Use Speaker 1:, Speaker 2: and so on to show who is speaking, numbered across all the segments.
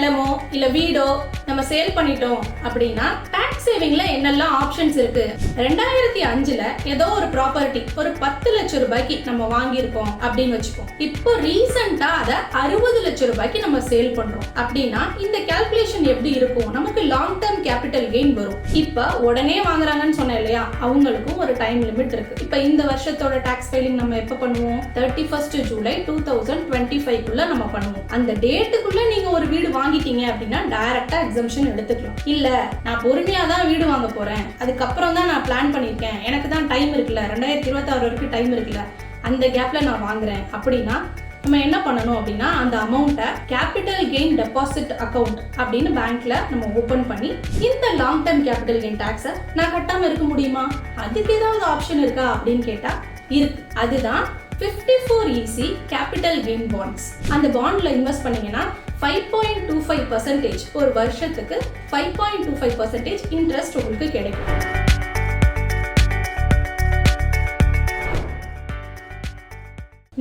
Speaker 1: நிலமோ இல்ல வீடோ நம்ம சேல் பண்ணிட்டோம் அப்படின்னா டாக்ஸ் சேவிங்ல என்னெல்லாம் ஆப்ஷன்ஸ் இருக்கு. 2005ல ஏதோ ஒரு ப்ராப்பர்ட்டி ஒரு 10 லட்சம் ரூபாய்க்கு நம்ம வாங்கியிருக்கோம் அப்படின்னு வச்சுப்போம். இப்போ ரீசெண்டா அதை 60 லட்சம் ரூபாய்க்கு நம்ம சேல் பண்றோம் அப்படின்னா இந்த கால்குலேஷன் எப்படி இருக்கும்? நமக்கு லாங் டேர்ம் கேபிட்டல் கெயின் வரும். இப்ப உடனே வாங்குறாங்கன்னு சொன்னேன் இல்லையா, அவங்களுக்கும் ஒரு டைம் லிமிட் இருக்கு. இப்ப இந்த வருஷத்தோட டாக்ஸ் ஃபைலிங் நம்ம எப்ப பண்ணுவோம்? 31 ஜூலை 2025 நம்ம பண்ணுவோம். அந்த டேட்டுக்குள்ள நீங்க ஒரு வீடு வாங்கிட்டீங்க அப்படின்னா டைரக்டா எக்ஸம்ஷன் எடுத்துக்கலாம். இல்ல நான் பொறுமையா தான் வீடு வாங்க போறேன், அதுக்கப்புறம் தான் நான் பிளான் பண்ணிருக்கேன், எனக்கு தான் டைம் இருக்குல்ல, 2026 வரைக்கும் டைம் இருக்குல்ல, அந்த கேப்ல நான் வாங்குறேன் அப்படின்னா நம்ம என்ன பண்ணணும் அப்படின்னா அந்த அமௌண்ட்டை கேபிட்டல் கெயின் டெபாசிட் அக்கௌண்ட் அப்படின்னு பேங்க்ல நம்ம ஓபன் பண்ணி இந்த லாங் டேர்ம் கேபிட்டல் கெயின் டாக்ஸை நான் கட்டாம இருக்க முடியுமா, அதுக்கு ஏதாவது ஆப்ஷன் இருக்கா அப்படின்னு கேட்டா இருக்கு. அதுதான் 54EC கேபிட்டல் கெயின் பாண்ட்ஸ். அந்த பாண்ட்ல இன்வெஸ்ட் பண்ணீங்கன்னா 5.25% ஒரு வருஷத்துக்கு 5.25% இன்ட்ரெஸ்ட் உங்களுக்கு கிடைக்கும்.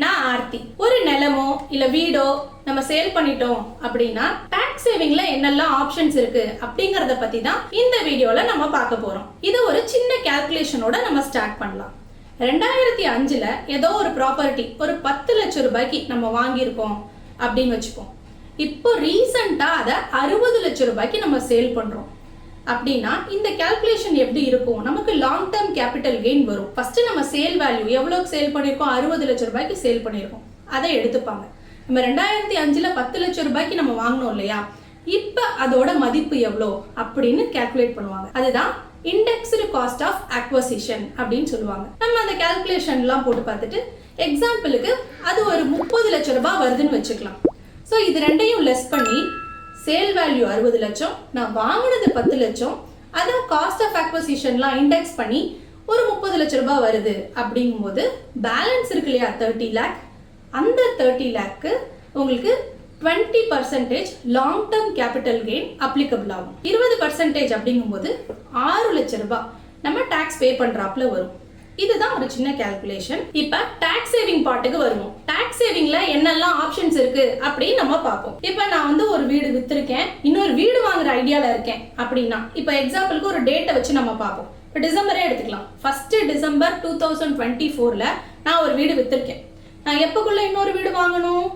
Speaker 1: நான் ஆர்த்தி. ஒரு நிலமோ இல்ல வீடோ நம்ம சேல் பண்ணிட்டோம் அப்படின்னா டாக்ஸ் சேவிங்ல என்னெல்லாம் ஆப்ஷன்ஸ் இருக்கு அப்படிங்கறத பத்தி தான் இந்த வீடியோல நம்ம பார்க்க போறோம். இது ஒரு சின்ன கால்குலேஷனோட நம்ம ஸ்டார்ட் பண்ணலாம். 2005ல ஏதோ ஒரு ப்ராப்பர்ட்டி ஒரு 10 லட்சம் ரூபாய்க்கு நம்ம வாங்கியிருக்கோம் அப்படின்னு வச்சுப்போம். இப்போ ரீசெண்டா அதை 60 லட்சம் ரூபாய்க்கு நம்ம சேல் பண்றோம் அப்படின்னா இந்த கால்குலேஷன் எப்படி இருக்கும்? நமக்கு லாங் டேர்ம் கேபிட்டல் கெயின் வரும். ஃபர்ஸ்ட் நம்ம சேல் வேல்யூ எவ்வளவுக்கு சேல் பண்ணிருக்கோம்? 60 லட்சம் ரூபாய்க்கு சேல் பண்ணிருக்கோம், அதை எடுத்துப்பாங்க. நம்ம 2005ல 10 லட்சம் ரூபாய்க்கு நம்ம வாங்கினோம் இல்லையா, இப்ப அதோட மதிப்பு எவ்வளோ அப்படின்னு கால்குலேட் பண்ணுவாங்க. அதுதான் இண்டெக்ஸ்டு காஸ்ட் ஆஃப் அக்வசிஷன் அப்படின்னு சொல்லுவாங்க. நம்ம அந்த கால்குலேஷன் எல்லாம் போட்டு பார்த்துட்டு எக்ஸாம்பிளுக்கு அது ஒரு 30 லட்சம் ரூபாய் வருதுன்னு வச்சுக்கலாம். ஸோ இது ரெண்டையும் லெஸ் பண்ணி சேல் வேல்யூ 60 லட்சம், நான் வாங்கினது 10 லட்சம், அதை காஸ்ட் ஆஃப் அக்வசிஷன்லாம் இண்டெக்ஸ் பண்ணி ஒரு 30 லட்சம் ரூபாய் வருது அப்படிங்கும்போது பேலன்ஸ் இருக்கு இல்லையா 30 லேக், அந்த 30 லேக்கு உங்களுக்கு 20% long term capital gain applicable ஆகும். 20% அப்படிங்கும்போது 6 லட்சம் ரூபாய் நம்ம டாக்ஸ் பே பண்றாப்ல வரும். இதுதான் ஒரு சின்ன கால்குலேஷன். இப்ப டாக்ஸ் சேவிங் பார்ட்டுக்கு வருவோம். டாக்ஸ் சேவிங்ல என்னெல்லாம் ஆப்ஷன்ஸ் இருக்கு அப்படின்னு நம்ம பார்ப்போம். இப்ப நான் ஒரு வீடு வித்திருக்கேன், இன்னொரு வீடு வாங்குற ஐடியால இருக்கேன் அப்படின்னா இப்ப எக்ஸாம்பிளுக்கு ஒரு டேட்டை வச்சு நம்ம பார்ப்போம். இப்ப டிசம்பரே எடுத்துக்கலாம். 1 டிசம்பர் 2024ல நான் ஒரு வீடு வித்திருக்கேன். நான் எப்பக்குள்ள இன்னொரு வீடு வாங்கணும்?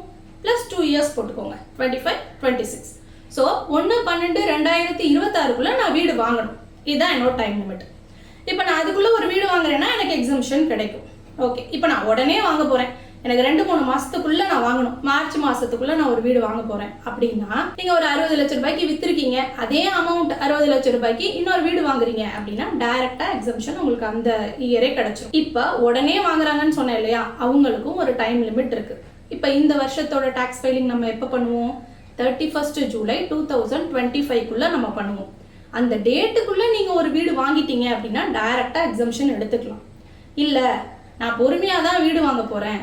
Speaker 1: +2 இயர்ஸ் போட்டுக்கோங்க, 25, 26. ஸோ 1/12/2026 நான் வீடு வாங்கணும். இதுதான் என்னோட டைம் லிமிட். இப்போ நான் அதுக்குள்ள ஒரு வீடு வாங்குறேன்னா எனக்கு எக்ஸம்ஷன் கிடைக்கும். ஓகே, இப்போ நான் உடனே வாங்க போறேன், எனக்கு 2-3 மாசத்துக்குள்ள நான் வாங்கணும், மார்ச் மாசத்துக்குள்ள நான் ஒரு வீடு வாங்க போறேன் அப்படின்னா நீங்க ஒரு 60 லட்சம் ரூபாய்க்கு வித்திருக்கீங்க, அதே அமௌண்ட் 60 லட்சம் ரூபாய்க்கு இன்னொரு வீடு வாங்குறீங்க அப்படின்னா டைரக்டா எக்ஸம்ஷன் உங்களுக்கு அந்த இயரே கிடைச்சிடும். இப்போ உடனே வாங்குறாங்கன்னு சொன்னேன் இல்லையா, அவங்களுக்கும் ஒரு டைம் லிமிட் இருக்கு. இப்போ இந்த வருஷத்தோட டாக்ஸ் ஃபைலிங் நம்ம எப்போ பண்ணுவோம்? 31 ஜூலை 2025 நம்ம பண்ணுவோம். அந்த டேட்டுக்குள்ள நீங்க ஒரு வீடு வாங்கிட்டீங்க அப்படின்னா டைரக்டா எக்ஸம்ஷன் எடுத்துக்கலாம். இல்ல நான் பொறுமையா தான் வீடு வாங்க போறேன்,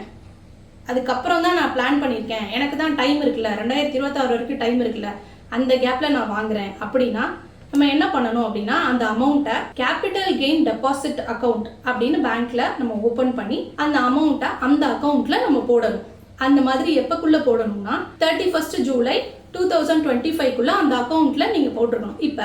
Speaker 1: அதுக்கப்புறம் தான் நான் பிளான் பண்ணிருக்கேன், எனக்கு தான் டைம் இருக்குல்ல, 2026 வரைக்கும் டைம் இருக்குல்ல, அந்த கேப்ல நான் வாங்குறேன் அப்படின்னா நம்ம என்ன பண்ணணும் அப்படின்னா அந்த அமௌண்ட்டை கேபிட்டல் கெயின் டெபாசிட் அக்கௌண்ட் அப்படின்னு பேங்க்ல நம்ம ஓபன் பண்ணி அந்த அமௌண்ட்டை அந்த அக்கௌண்ட்ல நம்ம போடணும். அந்த மாதிரி எப்பக்குள்ள போடணும்னா 31 ஜூலை 2025 அந்த அக்கௌண்ட்ல நீங்க போட்டுருக்கணும். இப்ப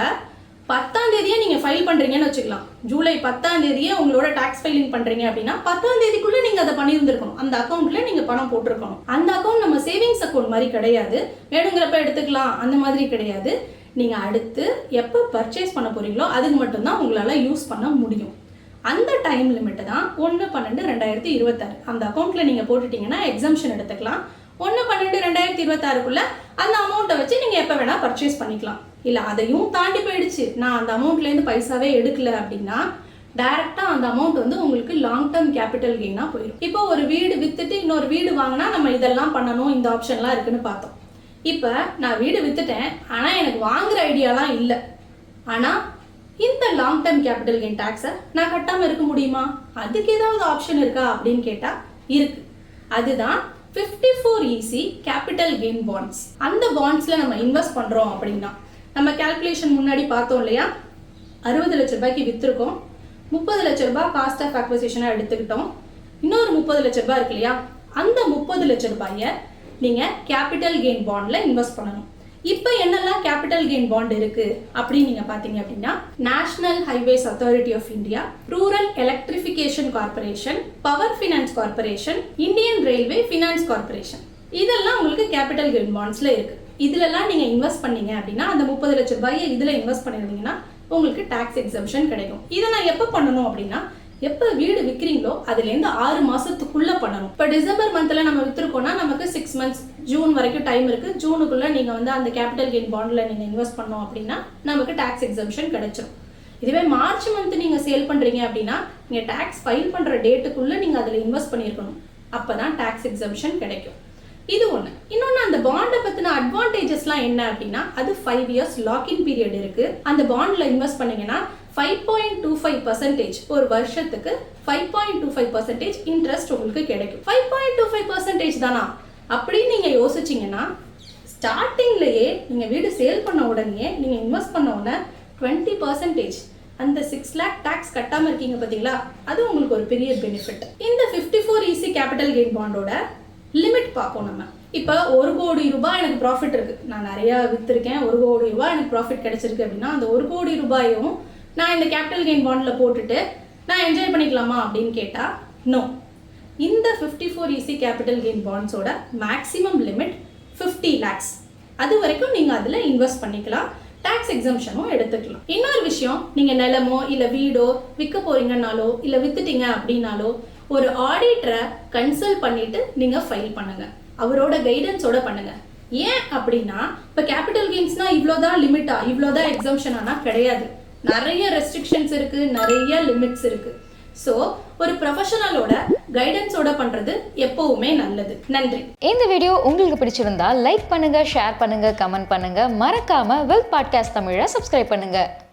Speaker 1: 10ஆம் தேதியே நீங்க ஃபைல் பண்றீங்கன்னு வச்சுக்கலாம். ஜூலை 10ஆம் தேதியே உங்களோட டாக்ஸ் ஃபைலிங் பண்றீங்க அப்படின்னா 10ஆம் தேதிக்குள்ள நீங்க அதை பண்ணியிருந்திருக்கணும். அந்த அக்கௌண்ட்ல நீங்க பணம் போட்டிருக்கணும். அந்த அக்கௌண்ட் நம்ம சேவிங்ஸ் அக்கௌண்ட் மாதிரி கிடையாது, வேணுங்கிறப்ப எடுத்துக்கலாம் அந்த மாதிரி கிடையாது. நீங்க அடுத்து எப்போ பர்ச்சேஸ் பண்ண போறீங்களோ அதுக்கு மட்டும்தான் உங்களால யூஸ் பண்ண முடியும். அந்த டைம் லிமிட் தான் 1/12/2026. அந்த அக்கௌண்ட்ல நீங்க போட்டுட்டீங்கன்னா எக்ஸம்ஷன் எடுத்துக்கலாம். 1/12/2026 அந்த அமௌண்ட்டை வச்சு நீங்க எப்ப வேணா பர்ச்சேஸ் பண்ணிக்கலாம். இல்ல அதையும் தாண்டி போயிடுச்சு, நான் அந்த அமௌண்ட்ல இருந்து பைசாவே எடுக்கல அப்படின்னா டைரக்டா அந்த அமௌண்ட் உங்களுக்கு லாங் டேர்ம் கேபிட்டல் கெயினா போயிடும். இப்போ ஒரு வீடு வித்துட்டு இன்னொரு வீடு வாங்கினா நம்ம இதெல்லாம் பண்ணணும், இந்த ஆப்ஷன்லாம் இருக்குன்னு பார்த்தோம். இப்ப நான் வீடு வித்துட்டேன், ஆனா எனக்கு வாங்குற ஐடியாலாம் இல்லை, ஆனா இந்த லாங் டேர்ம் கேபிட்டல் கெயின் டாக்ஸை நான் கட்டாம இருக்க முடியுமா, அதுக்கு ஏதாவது ஆப்ஷன் இருக்கா அப்படின்னு கேட்டா இருக்கு. அதுதான் 54EC கேபிட்டல் கெயின் பாண்ட்ஸ். அந்த பாண்ட்ஸ்ல நம்ம இன்வெஸ்ட் பண்றோம் அப்படின்னா நம்ம கால்குலேஷன் முன்னாடி பார்த்தோம் இல்லையா, 60 லட்சம் ரூபாய்க்கு வித்திருக்கோம், 30 லட்சம் ரூபாய் காஸ்ட் ஆஃப் அக்வசிஷனா எடுத்துக்கிட்டோம், இன்னொரு 30 லட்சம் ரூபாய் இருக்கு இல்லையா, அந்த 30 லட்சம் ரூபாயை நீங்க கேபிட்டல் கெயின் பாண்ட்ல இன்வெஸ்ட் பண்ணணும். இப்போ என்னெல்லாம் கேபிட்டல் கெயின் பாண்ட் இருக்கு அப்படின்னு நீங்க பாத்தீங்க அப்படின்னா national highways authority of India, rural electrification corporation, power finance corporation, Indian railway finance corporation, இதெல்லாம் உங்களுக்கு கேபிட்டல் கெயின் பாண்ட்ஸ்ல இருக்கு. இதுலலாம் நீங்க இன்வெஸ்ட் பண்ணீங்க அப்படின்னா அந்த 30 லட்சம் ரூபாயை இதுல இன்வெஸ்ட் பண்ணிருந்தீங்கன்னா உங்களுக்கு டாக்ஸ் எக்ஸம்ஷன் கிடைக்கும். இதை நான் எப்போ பண்ணணும் அப்படின்னா எப்போ வீடு விற்கிறீங்களோ அதுலேருந்து 6 மாசத்துக்குள்ள பண்ணணும். இப்போ டிசம்பர் மந்த்ல நம்ம வித்துருக்கோம்னா நமக்கு 6 மந்த்ஸ், ஜூன் வரைக்கும் டைம் இருக்கு. ஜூனுக்குள்ள நீங்க வந்து அந்த கேபிட்டல் கெயின் பாண்ட்ல நீங்க இன்வெஸ்ட் பண்ணோம் அப்படின்னா நமக்கு டாக்ஸ் எக்ஸம்ஷன் கிடைச்சிடும். இதுவே மார்ச் மந்த் நீங்க சேல் பண்றீங்க அப்படின்னா நீங்க டாக்ஸ் ஃபைல் பண்ற டேட்டுக்குள்ள நீங்க அதுல இன்வெஸ்ட் பண்ணிருக்கணும். அப்பதான் டாக்ஸ் எக்ஸம்ஷன் கிடைக்கும். இது ஒன்று. இன்னொன்று, அந்த பாண்டை பற்றின அட்வான்டேஜஸ்லாம் என்ன அப்படின்னா அது 5 இயர்ஸ் லாக்இன் பீரியட் இருக்கு. அந்த பாண்டில் இன்வெஸ்ட் பண்ணீங்கன்னா 5.25% ஒரு வருஷத்துக்கு 5.25% இன்ட்ரெஸ்ட் உங்களுக்கு கிடைக்கும். 5.25% தானா அப்படின்னு நீங்கள் யோசிச்சிங்கன்னா ஸ்டார்டிங்லேயே நீங்கள் வீடு சேல் பண்ண உடனே நீங்கள் இன்வெஸ்ட் பண்ண உடனே 20% அந்த 6 லேக் டாக்ஸ் கட்டாமல் இருக்கீங்க பார்த்தீங்களா, அது உங்களுக்கு ஒரு பெரிய பெனிஃபிட். இந்த 54EC கேபிட்டல் கெயின் பாண்டோட லிமிட் பார்ப்போம் நம்ம. இப்போ 1 கோடி ரூபாய் எனக்கு ப்ராஃபிட் இருக்கு, நான் நிறைய வித்துருக்கேன், 1 கோடி ரூபாய் எனக்கு ப்ராஃபிட் கிடைச்சிருக்கு அப்படின்னா அந்த 1 கோடி ரூபாயும் நான் இந்த கேபிட்டல் கெயின் பாண்டில் போட்டுட்டு நான் என்ஜாய் பண்ணிக்கலாமா அப்படின்னு கேட்டால் நோ. இந்த 54EC கேபிட்டல் கெயின் பாண்ட்ஸோட மேக்ஸிமம் லிமிட் 50 lakhs. அது வரைக்கும் நீங்கள் அதில் இன்வெஸ்ட் பண்ணிக்கலாம், டாக்ஸ் எக்ஸம்ஷனும் எடுத்துக்கலாம். இன்னொரு விஷயம், நீங்கள் நிலமோ இல்லை வீடோ விற்க போறீங்கன்னாலோ இல்லை வித்துட்டீங்க அப்படின்னாலோ ஒரு ஆடிட்டரை கன்சல்ட் பண்ணிட்டு நீங்கள் ஃபைல் பண்ணுங்க, அவரோட கைடன்ஸோட பண்ணுங்க. ஏன் அப்படின்னா இப்போ கேபிட்டல் கெயின்ஸ்னா இவ்வளோதான் லிமிட்டா, இவ்வளோதான் எக்ஸம்ஷனானா கிடையாது. நிறைய ரெஸ்ட்ரிக்ஷன்ஸ் இருக்கு, நிறைய லிமிட்ஸ் இருக்கு. ஸோ ஒரு ப்ரொஃபஷனலோட கைடன்ஸோட பண்றது எப்பவுமே நல்லது. நன்றி.
Speaker 2: இந்த வீடியோ உங்களுக்கு பிடிச்சிருந்தா லைக் பண்ணுங்க, ஷேர் பண்ணுங்க, கமெண்ட் பண்ணுங்க. மறக்காம வெல்த் பாட்காஸ்ட் தமிழை சப்ஸ்கிரைப் பண்ணுங்க.